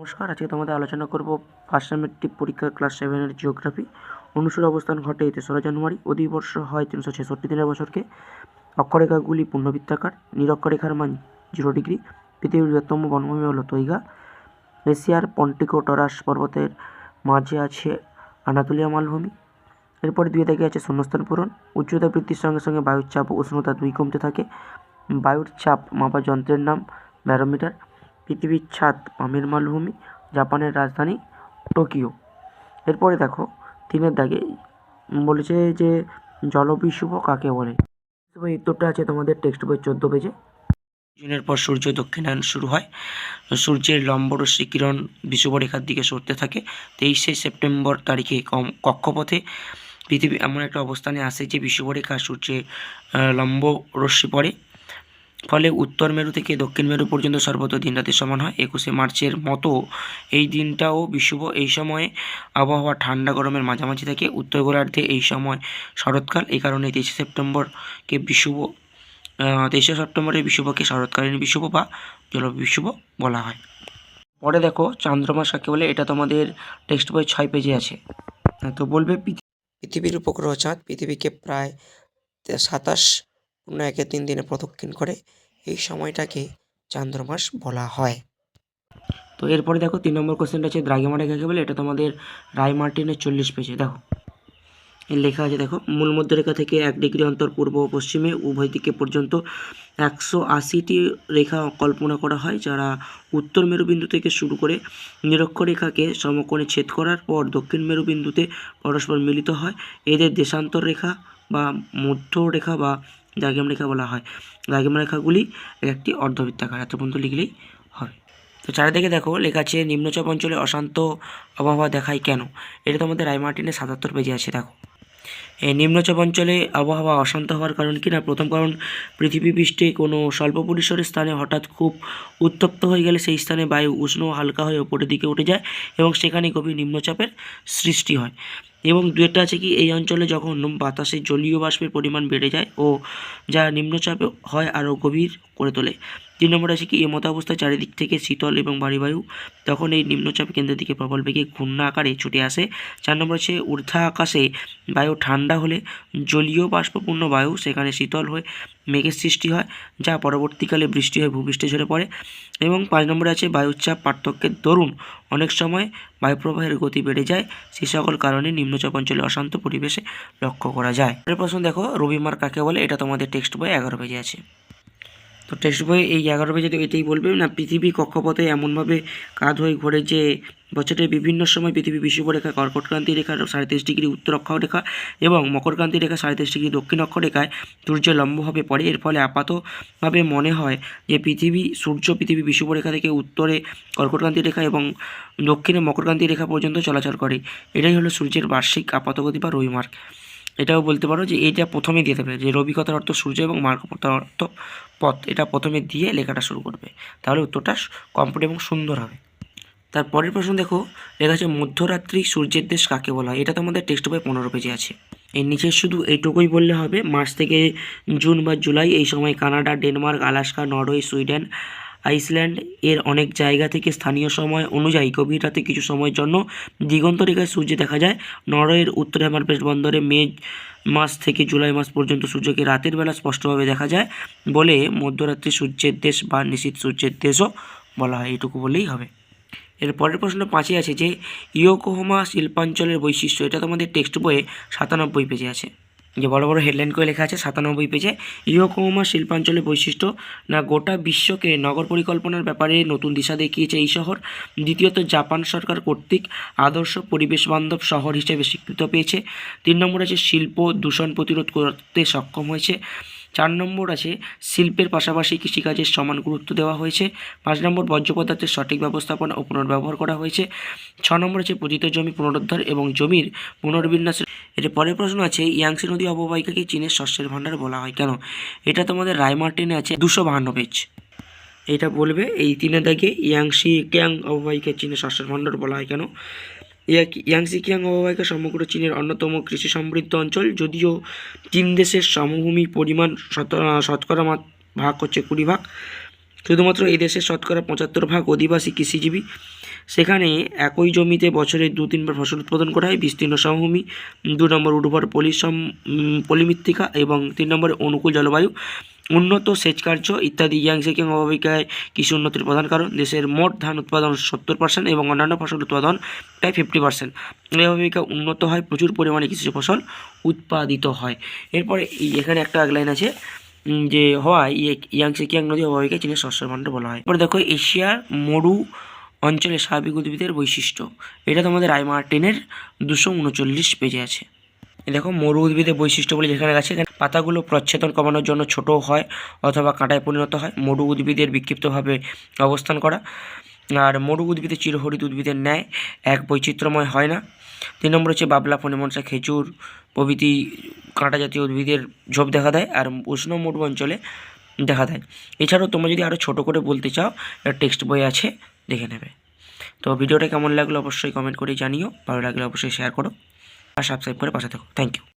নমস্কার, আজকে তোমাদের আলোচনা করব ফার্স্ট সেমেস্টিক পরীক্ষা ক্লাস 7 জিওগ্রাফি। অনুষ্ঠের অবস্থান ঘটে 3রা জানুয়ারি। অধিবর্ষ হয় 366 দিনের বছরকে। অক্ষরেখাগুলি পূর্ণবৃত্তাকার। নিরক্ষরেখার মান 0 ডিগ্রি। পৃথিবীর বৃহত্তম বনভূমি হল তৈগা। এশিয়ার পন্টিকোটরাস পর্বতের মাঝে আছে আনাতোলিয়া মালভূমি। এরপরে 2 থেকে আছে শূন্যস্থান পূরণ। উচ্চতা বৃদ্ধির সঙ্গে সঙ্গে বায়ুর চাপ ও উষ্ণতা 2 কমতে থাকে। বায়ুর চাপ মাপার যন্ত্রের নাম ব্যারোমিটার। পৃথিবীর ছাদ পামের মালভূমি। জাপানের রাজধানী টোকিও। এরপরে দেখো 3 দাগে বলেছে যে জলবিষুব কাকে বলে। উত্তরটা আছে তোমাদের টেক্সট বই 14 পেজে। দিনের পর সূর্য দক্ষিণায়ন শুরু হয়। সূর্যের লম্বরশ্মি কিরণ বিষুবরেখার দিকে সরতে থাকে। 23শে সেপ্টেম্বর তারিখে কক্ষপথে পৃথিবী এমন একটা অবস্থানে আসে যে বিষুবরেখা সূর্যের লম্ব রশ্মি পড়ে। ফলে উত্তর মেরু থেকে দক্ষিণ মেরু পর্যন্ত সর্বত্র দিনরাতি সমান হয়। 21শে মার্চের মতো এই দিনটাও বিষুব। এই সময়ে আবহাওয়া ঠান্ডা গরমের মাঝামাঝি থাকে। উত্তর গোলার্ধে এই সময় শরৎকাল। এই কারণে 23শে সেপ্টেম্বরকে বিষুব 23শে সেপ্টেম্বরের বিষুবকে শরৎকালীন বিষুব বা জলবিষুব বলা হয়। পরে দেখো চান্দ্রমাস কাকে বলে, এটা তোমাদের টেক্সট বই 6 পেজে আছে। তো বলবে পৃথিবীর উপগ্রহ চাঁদ পৃথিবীকে প্রায় 27.13 দিনে প্রদক্ষিণ করে। এই সময়টাকে চান্দ্রমাস বলা হয়। তো এরপরে দেখো 3 নম্বর কোশ্চেনটা আছে দ্রাঘিমারেখা কাকে বলে, এটা তোমাদের রায় মার্টিনের 40 পেজে। দেখো লেখা আছে, দেখো মূল মধ্যরেখা থেকে 1 ডিগ্রি অন্তর পূর্ব ও পশ্চিমে উভয় দিকে পর্যন্ত 180টি রেখা কল্পনা করা হয়, যারা উত্তর মেরুবিন্দু থেকে শুরু করে নিরক্ষরেখাকে সমকোণে ছেদ করার পর দক্ষিণ মেরুবিন্দুতে পরস্পর মিলিত হয়। এদের দেশান্তর রেখা বা মধ্যরেখা বা দ্রাঘিম রেখা বলা হয়। দ্রাঘিম রেখাগুলি একটি অর্ধবৃত্তাকার। এত পর্যন্ত লিখলেই হবে। তো চারিদিকে দেখো লেখা আছে নিম্নচাপ অঞ্চলে অশান্ত আবহাওয়া দেখায় কেন। এটা তোমাদের রায় মার্টিনের 77 পেজে আছে। দেখো এই নিম্নচাপ অঞ্চলে আবহাওয়া অশান্ত হওয়ার কারণ কি না, প্রথম কারণ পৃথিবী পৃষ্ঠে কোনো স্বল্প পরিসরের স্থানে হঠাৎ খুব উত্তপ্ত হয়ে গেলে সেই স্থানে বায়ু উষ্ণ ও হালকা হয়ে ওপরের দিকে উঠে যায় এবং সেখানে গভীর নিম্নচাপের সৃষ্টি হয়। এবং দুয়েরটা আছে কি, এই অঞ্চলে যখন বাতাসে জলীয় বাষ্পের পরিমাণ বেড়ে যায় ও যা নিম্নচাপ হয় আরও গভীর করে তোলে। 3 নম্বর আছে কি, এমতো অবস্থায় চারিদিক থেকে শীতল এবং ভারী বায়ু তখন এই নিম্নচাপ কেন্দ্রের দিকে প্রবল বেগে ঘূর্ণা আকারে ছুটে আসে। 4 নম্বর আছে ঊর্ধ্বা আকাশে বায়ু ঠান্ডা হলে জলীয় বাষ্পপূর্ণ বায়ু সেখানে শীতল হয়ে মেঘের সৃষ্টি হয়, যা পরবর্তীকালে বৃষ্টি হয়ে ভূপৃষ্ঠে ঝরে পড়ে। এবং 5 নম্বরে আছে বায়ুচাপ পার্থক্যের দরুন অনেক সময় বায়ুপ্রবাহের গতি বেড়ে যায়। সেই সকল কারণে নিম্নচাপ অঞ্চলে অশান্ত পরিবেশে লক্ষ্য করা যায়। এর প্রশ্ন দেখো রবিমার কাকে বলে, এটা তোমাদের টেক্সট বই 11 পেজে আছে। তো টেক্সট বই এই 11 পেজে এটাই বলবে না, পৃথিবী কক্ষপথে এমনভাবে কাত হয়ে ঘোরে যে বছরের বিভিন্ন সময় পৃথিবী বিষুবরেখা কর্কটক্রান্তি রেখার 33.5 ডিগ্রি উত্তর অক্ষরেখা এবং মকরক্রান্তি রেখা 33.5 ডিগ্রি দক্ষিণ অক্ষরেখায় সূর্য লম্বভাবে পড়ে। এর ফলে আপাতভাবে মনে হয় যে সূর্য পৃথিবী বিষুবরেখা থেকে উত্তরে কর্কটক্রান্তি রেখা এবং দক্ষিণে মকরক্রান্তি রেখা পর্যন্ত চলাচল করে। এটাই হলো সূর্যের বার্ষিক আপাতগতি বা রবিমার্ক। এটাও বলতে পারো যে এইটা প্রথমে দিয়ে দেবে, যে রবি কথার অর্থ সূর্য এবং মার্ক কথার অর্থ পথ, এটা প্রথমে দিয়ে লেখাটা শুরু করবে, তাহলে উত্তরটা কমপ্লিট এবং সুন্দর হবে। তারপরের প্রশ্ন দেখো লেখা আছে মধ্যরাত্রি সূর্যের দেশ কাকে বলা হয়। এটা তোমাদের টেক্সট বই 15 পেজে আছে। এর নিচে শুধু এইটুকুই বললে হবে, মার্চ থেকে জুন বা জুলাই এই সময় Canada, Denmark, Alaska, Norway, Sweden, Iceland এর অনেক জায়গা থেকে স্থানীয় সময় অনুযায়ী গভীর রাতে কিছু সময়ের জন্য দিগন্ত রেখায় সূর্য দেখা যায়। নরওয়ের উত্তর হ্যামারফেস্ট বন্দরে মে মাস থেকে জুলাই মাস পর্যন্ত সূর্যকে রাতের বেলা স্পষ্টভাবে দেখা যায় বলে মধ্যরাত্রি সূর্যের দেশ বা নিশীথ সূর্যের দেশও বলা হয়। এইটুকু বললেই হবে। এর পরের প্রশ্ন 5 আছে যে ইয়োকোহামা শিল্পাঞ্চলের বৈশিষ্ট্য। এটা তোমাদের টেক্সট বইয়ে 97 পেজে আছে। যে বড় বড় হেডলাইন করে লেখা আছে 97 পেজে, ইয়োকোহামা শিল্পাঞ্চলের বৈশিষ্ট্য না গোটা বিশ্বকে নগর পরিকল্পনার ব্যাপারে নতুন দিশা দেখিয়েছে এই শহর। দ্বিতীয়ত জাপান সরকার কর্তৃক আদর্শ পরিবেশ বান্ধব শহর হিসেবে স্বীকৃত পেয়েছে। 3 নম্বর আছে শিল্প দূষণ প্রতিরোধ করতে সক্ষম হয়েছে। 4 নম্বর আছে শিল্পের পাশাপাশি কৃষিকাজের সমান গুরুত্ব দেওয়া হয়েছে। 5 নম্বর বর্জ্য পদার্থের সঠিক ব্যবস্থাপনা ও পুনর্ব্যবহার করা হয়েছে। 6 নম্বর আছে পতিত জমি পুনরুদ্ধার এবং জমির পুনর্বিন্যাসের। এর পরের প্রশ্ন আছে ইয়াংসি নদী অববাহিকাকে চীনের শস্যের ভাণ্ডার বলা হয় কেন। এটা তোমাদের রায় মার্টিনে আছে 252 পেজ। এটা বলবে এই 3 দাগে ইয়াংসি কিয়াং অববাহিকা চীনের শস্যের ভাণ্ডার বলা হয় কেন। ইয়াংসি কিয়াং অববাহিকা সমগ্র চীনের অন্যতম কৃষি সমৃদ্ধ অঞ্চল, যদিও 3 দেশের সমভূমি পরিমাণ শতকরা ভাগ হচ্ছে 20 ভাগ। শুধুমাত্র এই দেশের শতকরা 75 ভাগ অধিবাসী কৃষিজীবী। সেখানে একই জমিতে বছরে 2-3 বার ফসল উৎপাদন করা হয়। বিস্তীর্ণ সমভূমি, 2 নম্বর উর্বর পলিমৃত্তিকা এবং 3 নম্বরে অনুকূল জলবায়ু, উন্নত সেচ কার্য ইত্যাদি ইয়াংসেকিয়াং অববাহিকায় কৃষি উন্নতির প্রধান কারণ। দেশের মোট ধান উৎপাদন 70% এবং অন্যান্য ফসল উৎপাদন প্রায় 50%। এই অববাহিকা উন্নত হয়, প্রচুর পরিমাণে কৃষি ফসল উৎপাদিত হয়। এরপরে এখানে একটা লাইন আছে যে হওয়ায় ইয়াংসেকিয়াং নদী অববাহিকায় চীনের শস্যের ভাণ্ডার বলা হয়। এরপরে দেখো এশিয়ার মরু অঞ্চলে স্বাভাবিক উদ্ভিদের বৈশিষ্ট্য, এটা তোমাদের রায় মার্টিনের 239 পেজে আছে। দেখো মরু উদ্ভিদের বৈশিষ্ট্য বলে যেখানে আছে, এখানে পাতাগুলো প্রচ্ছেদন কমানোর জন্য ছোট হয় অথবা কাঁটায় পরিণত হয়। মরু উদ্ভিদের বিক্ষিপ্তভাবে অবস্থান করা, আর মরু উদ্ভিদের চিরহরিত উদ্ভিদের ন্যায় এক বৈচিত্র্যময় হয় না। 3 নম্বর হচ্ছে বাবলা, ফণিমনসা, খেজুর প্রভৃতি কাঁটা জাতীয় উদ্ভিদের ঝোপ দেখা দেয় আর উষ্ণ মরু অঞ্চলে দেখা দেয়। এছাড়াও তোমরা যদি আরও ছোটো করে বলতে চাও, টেক্সট বই আছে, দেখে নেবে। তো ভিডিওটা কেমন লাগলো অবশ্যই কমেন্ট করে জানিও, ভালো লাগলে অবশ্যই শেয়ার করো আর সাবস্ক্রাইব করে পাশে থাকো। Thank you.